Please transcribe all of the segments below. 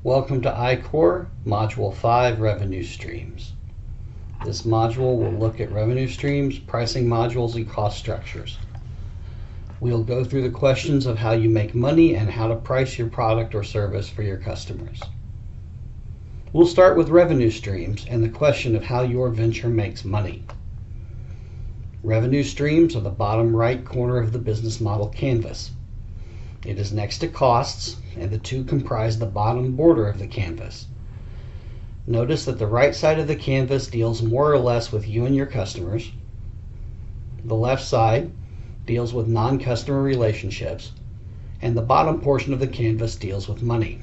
Welcome to iCore Module 5 Revenue Streams. This module will look at revenue streams, pricing modules, and cost structures. We'll go through the questions of how you make money and how to price your product or service for your customers. We'll start with revenue streams and the question of how your venture makes money. Revenue streams are the bottom right corner of the business model canvas. It is next to costs, and the two comprise the bottom border of the canvas. Notice that the right side of the canvas deals more or less with you and your customers. The left side deals with non-customer relationships, and the bottom portion of the canvas deals with money.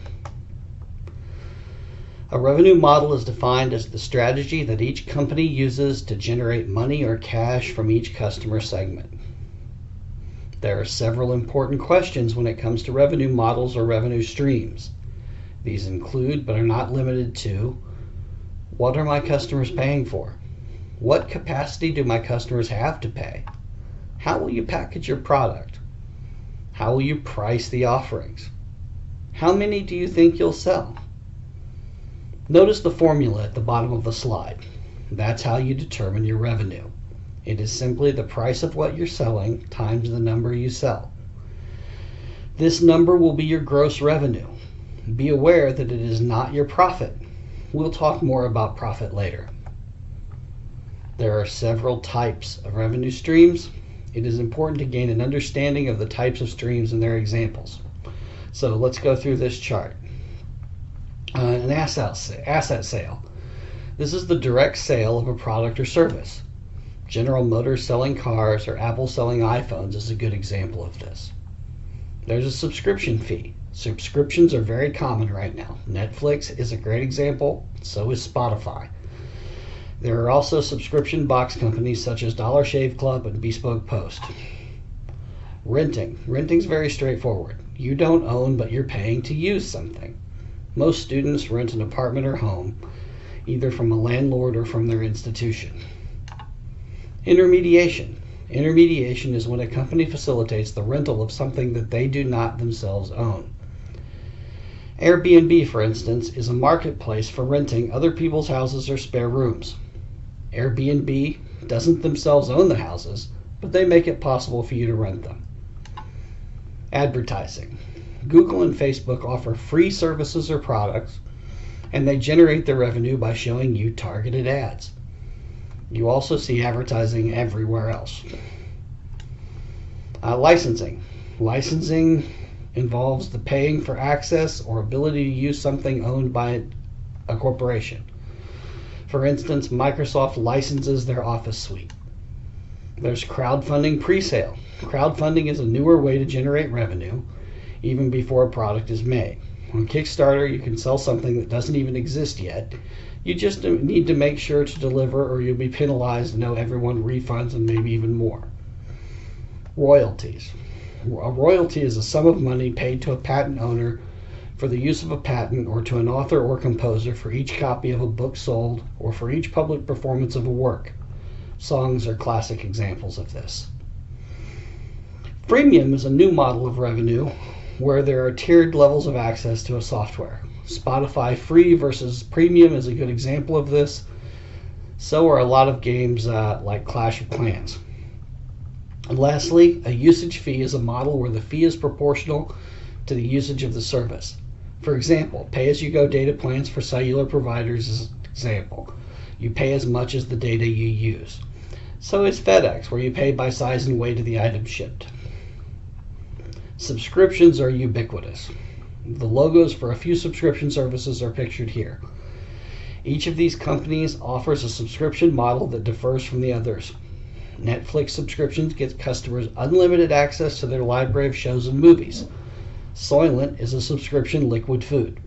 A revenue model is defined as the strategy that each company uses to generate money or cash from each customer segment. There are several important questions when it comes to revenue models or revenue streams. These include, but are not limited to, what are my customers paying for? What capacity do my customers have to pay? How will you package your product? How will you price the offerings? How many do you think you'll sell? Notice the formula at the bottom of the slide. That's how you determine your revenue. It is simply the price of what you're selling times the number you sell. This number will be your gross revenue. Be aware that it is not your profit. We'll talk more about profit later. There are several types of revenue streams. It is important to gain an understanding of the types of streams and their examples. So let's go through this chart. An asset sale. This is the direct sale of a product or service. General Motors selling cars or Apple selling iPhones is a good example of this. There's a subscription fee. Subscriptions are very common right now. Netflix is a great example, so is Spotify. There are also subscription box companies such as Dollar Shave Club and Bespoke Post. Renting. Renting's very straightforward. You don't own, but you're paying to use something. Most students rent an apartment or home, either from a landlord or from their institution. Intermediation. Intermediation is when a company facilitates the rental of something that they do not themselves own. Airbnb, for instance, is a marketplace for renting other people's houses or spare rooms. Airbnb doesn't themselves own the houses, but they make it possible for you to rent them. Advertising. Google and Facebook offer free services or products, and they generate their revenue by showing you targeted ads. You also see advertising everywhere else. Licensing. Licensing involves the paying for access or ability to use something owned by a corporation. For instance, Microsoft licenses their Office suite. There's crowdfunding pre-sale. Crowdfunding is a newer way to generate revenue even before a product is made. On Kickstarter, you can sell something that doesn't even exist yet. You just need to make sure to deliver or you'll be penalized and owe everyone refunds and maybe even more. Royalties. A royalty is a sum of money paid to a patent owner for the use of a patent or to an author or composer for each copy of a book sold or for each public performance of a work. Songs are classic examples of this. Freemium is a new model of revenue where there are tiered levels of access to a software. Spotify free versus premium is a good example of this. So are a lot of games like Clash of Clans. And lastly, a usage fee is a model where the fee is proportional to the usage of the service. For example, pay-as-you-go data plans for cellular providers is an example. You pay as much as the data you use. So is FedEx, where you pay by size and weight of the item shipped. Subscriptions are ubiquitous. The logos for a few subscription services are pictured here. Each of these companies offers a subscription model that differs from the others. Netflix subscriptions give customers unlimited access to their library of shows and movies. Soylent is a subscription liquid food.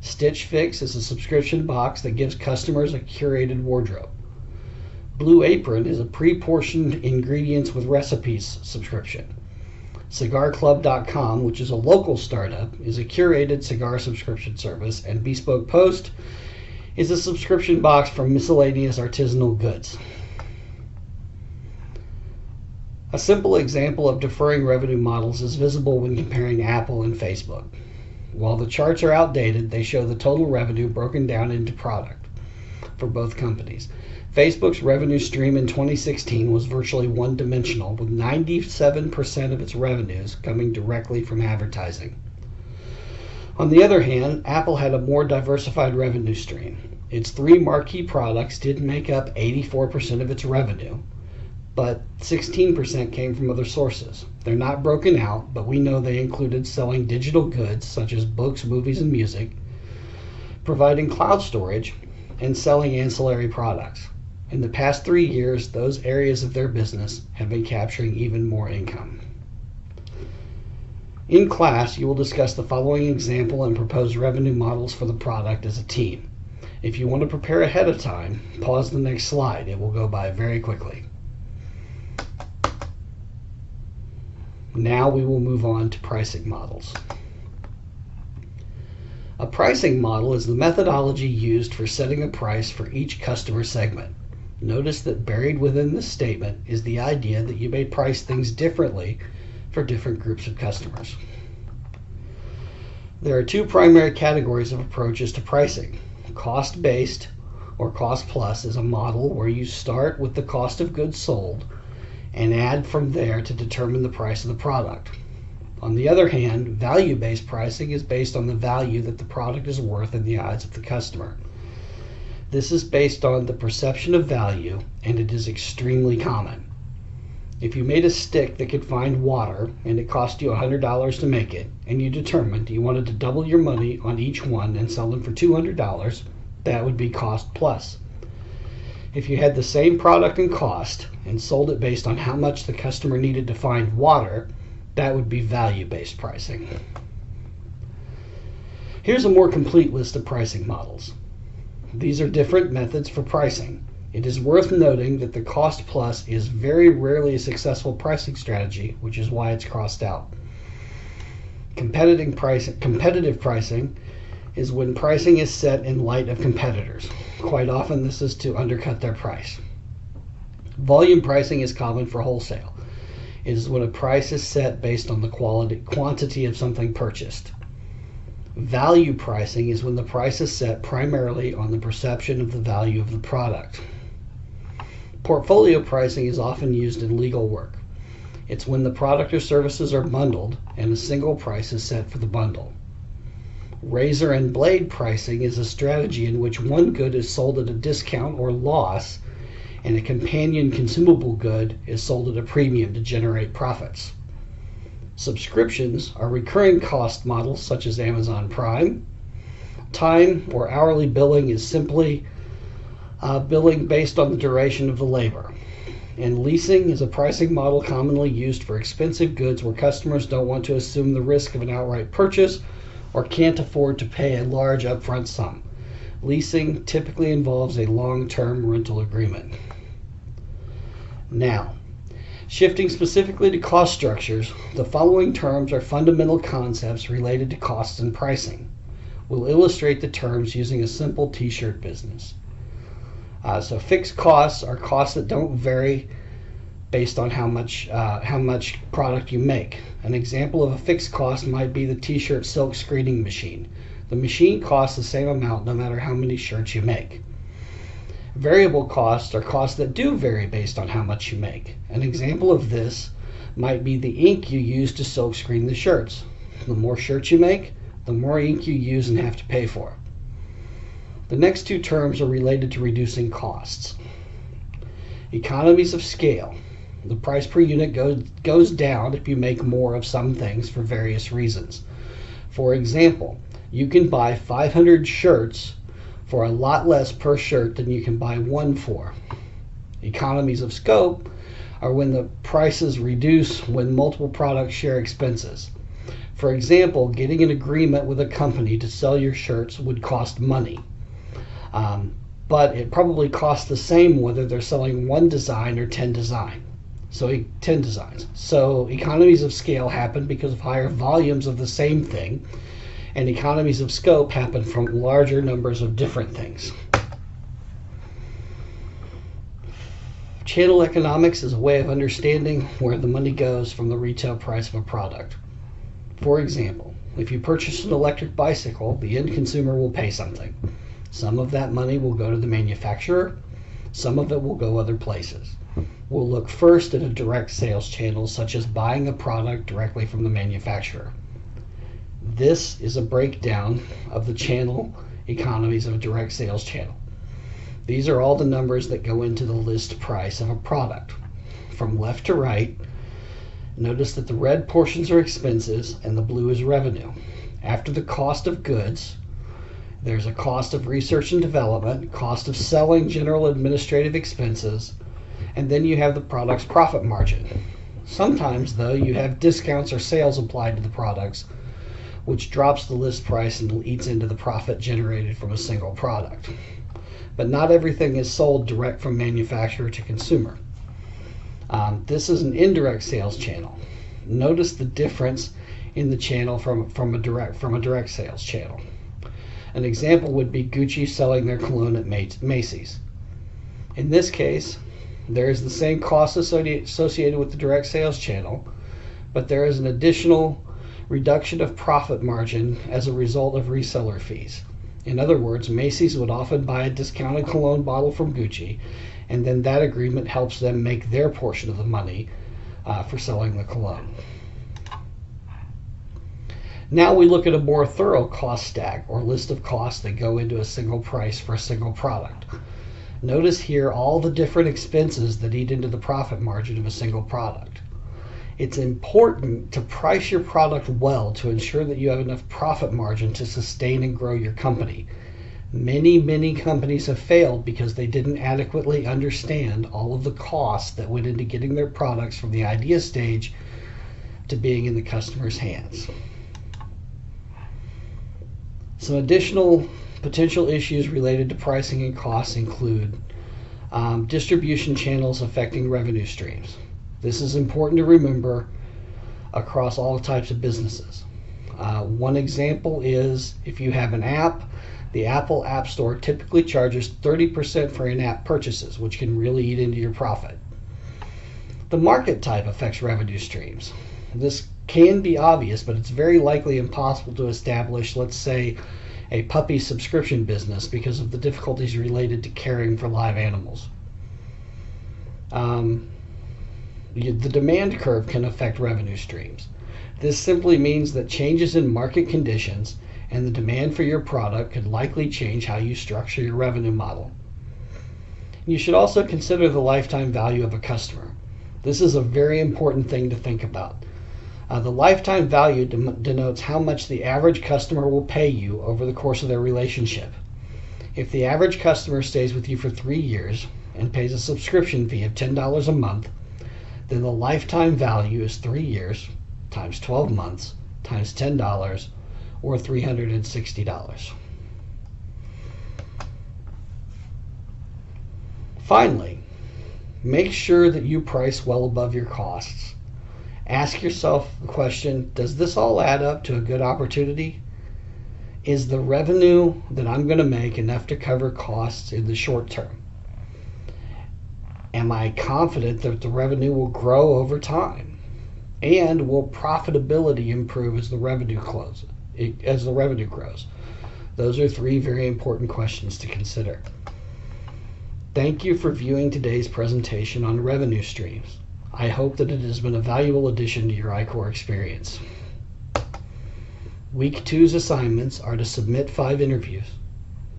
Stitch Fix is a subscription box that gives customers a curated wardrobe. Blue Apron is a pre-portioned ingredients with recipes subscription. CigarClub.com, which is a local startup, is a curated cigar subscription service, and Bespoke Post is a subscription box for miscellaneous artisanal goods. A simple example of deferring revenue models is visible when comparing Apple and Facebook. While the charts are outdated, they show the total revenue broken down into product for both companies. Facebook's revenue stream in 2016 was virtually one-dimensional, with 97% of its revenues coming directly from advertising. On the other hand, Apple had a more diversified revenue stream. Its three marquee products did make up 84% of its revenue, but 16% came from other sources. They're not broken out, but we know they included selling digital goods such as books, movies, and music, providing cloud storage, and selling ancillary products. In the past 3 years, those areas of their business have been capturing even more income. In class, you will discuss the following example and propose revenue models for the product as a team. If you want to prepare ahead of time, pause the next slide. It will go by very quickly. Now we will move on to pricing models. A pricing model is the methodology used for setting a price for each customer segment. Notice that buried within this statement is the idea that you may price things differently for different groups of customers. There are two primary categories of approaches to pricing. Cost-based, or cost-plus, is a model where you start with the cost of goods sold and add from there to determine the price of the product. On the other hand, value-based pricing is based on the value that the product is worth in the eyes of the customer. This is based on the perception of value, and it is extremely common. If you made a stick that could find water and it cost you $100 to make it, and you determined you wanted to double your money on each one and sell them for $200, that would be cost plus. If you had the same product and cost and sold it based on how much the customer needed to find water, that would be value-based pricing. Here's a more complete list of pricing models. These are different methods for pricing. It is worth noting that the cost plus is very rarely a successful pricing strategy, which is why it's crossed out. Competitive pricing is when pricing is set in light of competitors. Quite often this is to undercut their price. Volume pricing is common for wholesale. It is when a price is set based on the quantity of something purchased. Value pricing is when the price is set primarily on the perception of the value of the product. Portfolio pricing is often used in legal work. It's when the product or services are bundled and a single price is set for the bundle. Razor and blade pricing is a strategy in which one good is sold at a discount or loss, and a companion consumable good is sold at a premium to generate profits. Subscriptions are recurring cost models such as Amazon Prime. Time or hourly billing is simply billing based on the duration of the labor. And leasing is a pricing model commonly used for expensive goods where customers don't want to assume the risk of an outright purchase or can't afford to pay a large upfront sum. Leasing typically involves a long-term rental agreement. Now, shifting specifically to cost structures, the following terms are fundamental concepts related to costs and pricing. We'll illustrate the terms using a simple t-shirt business. So fixed costs are costs that don't vary based on how much product you make. An example of a fixed cost might be the t-shirt silk screening machine. The machine costs the same amount no matter how many shirts you make. Variable costs are costs that do vary based on how much you make. An example of this might be the ink you use to silk screen the shirts. The more shirts you make, the more ink you use and have to pay for. The next two terms are related to reducing costs. Economies of scale. The price per unit goes down if you make more of some things for various reasons. For example, you can buy 500 shirts for a lot less per shirt than you can buy one for. Economies of scope are when the prices reduce when multiple products share expenses. For example, getting an agreement with a company to sell your shirts would cost money. But it probably costs the same whether they're selling one design or 10 designs. So economies of scale happen because of higher volumes of the same thing, and economies of scope happen from larger numbers of different things. Channel economics is a way of understanding where the money goes from the retail price of a product. For example, If you purchase an electric bicycle, the end consumer will pay something. Some of that money will go to the manufacturer, some of it will go other places. We'll look first at a direct sales channel, such as buying a product directly from the manufacturer. This is a breakdown of the channel economies of a direct sales channel. These are all the numbers that go into the list price of a product. From left to right, notice that the red portions are expenses and the blue is revenue. After the cost of goods, there's a cost of research and development, cost of selling, general administrative expenses, and then you have the product's profit margin. Sometimes, though, you have discounts or sales applied to the products, which drops the list price and eats into the profit generated from a single product. But not everything is sold direct from manufacturer to consumer. This is an indirect sales channel. Notice the difference in the channel from a direct sales channel. An example would be Gucci selling their cologne at Macy's. In this case, there is the same cost associated with the direct sales channel, but there is an additional reduction of profit margin as a result of reseller fees. In other words, Macy's would often buy a discounted cologne bottle from Gucci, and then that agreement helps them make their portion of the money for selling the cologne. Now we look at a more thorough cost stack, or list of costs that go into a single price for a single product. Notice here all the different expenses that eat into the profit margin of a single product. It's important to price your product well to ensure that you have enough profit margin to sustain and grow your company. Many companies have failed because they didn't adequately understand all of the costs that went into getting their products from the idea stage to being in the customer's hands. Some additional potential issues related to pricing and costs include distribution channels affecting revenue streams. This is important to remember across all types of businesses. One example is if you have an app, the Apple App Store typically charges 30% for in-app purchases, which can really eat into your profit. The market type affects revenue streams. This can be obvious, but it's very likely impossible to establish, let's say, a puppy subscription business because of the difficulties related to caring for live animals. The demand curve can affect revenue streams. This simply means that changes in market conditions and the demand for your product could likely change how you structure your revenue model. You should also consider the lifetime value of a customer. This is a very important thing to think about. The lifetime value denotes how much the average customer will pay you over the course of their relationship. If the average customer stays with you for 3 years and pays a subscription fee of $10 a month, then the lifetime value is 3 years times 12 months times $10, or $360. Finally, make sure that you price well above your costs. Ask yourself the question, does this all add up to a good opportunity? Is the revenue that I'm going to make enough to cover costs in the short term? Am I confident that the revenue will grow over time? And will profitability improve as the revenue grows? Those are 3 very important questions to consider. Thank you for viewing today's presentation on revenue streams. I hope that it has been a valuable addition to your iCore experience. Week 2's assignments are to submit 5 interviews,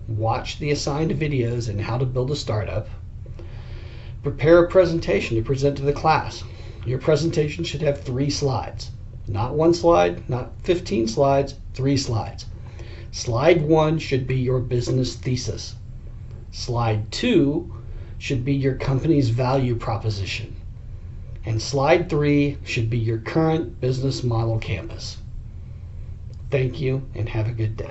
watch the assigned videos in how to build a startup, prepare a presentation to present to the class. Your presentation should have 3 slides. Not 1 slide, not 15 slides, 3 slides. Slide 1 should be your business thesis. Slide 2 should be your company's value proposition. And slide 3 should be your current business model canvas. Thank you and have a good day.